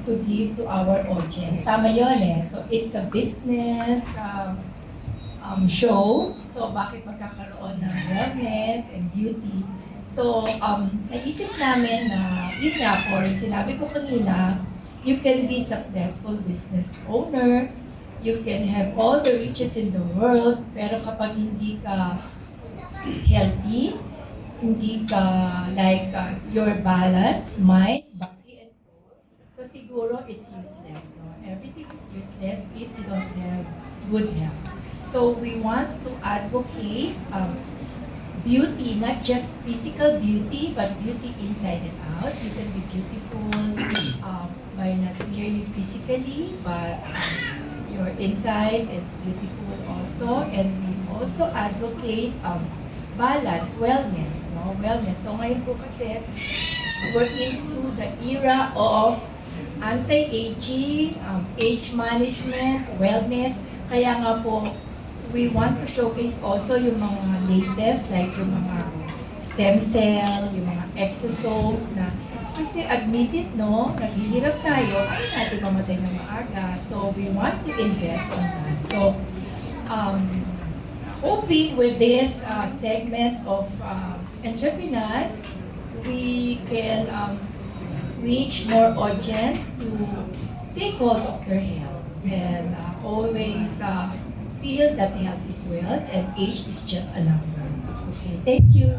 to give to our audience. Tama yun eh. So it's a business show. So bakit magkakaroon ng wellness and beauty? So naisip namin na, yun nga po, sinabi ko kanina, you can be successful business owner, you can have all the riches in the world, pero kapag hindi ka healthy, hindi ka like your balance, mind, body, and soul, so siguro it's useless. No? Everything is useless if you don't have good health. So we want to advocate beauty, not just physical beauty, but beauty inside and out. You can be beautiful by not merely physically, but your inside is beautiful also. And we also advocate balance, wellness, no? Wellness. So ngayon po kasi, we're into the era of anti-aging, age management, wellness. Kaya nga po, we want to showcase also yung mga latest, like yung mga stem cell, yung mga exosomes na kasi admitted, no, naghihirap tayo, kaya natin mamatay ng maaga. So, we want to invest on that. So, hoping with this segment of entrepreneurs, we can reach more audience to take hold of their health and always feel that health is wealth and age is just a number. Okay, thank you.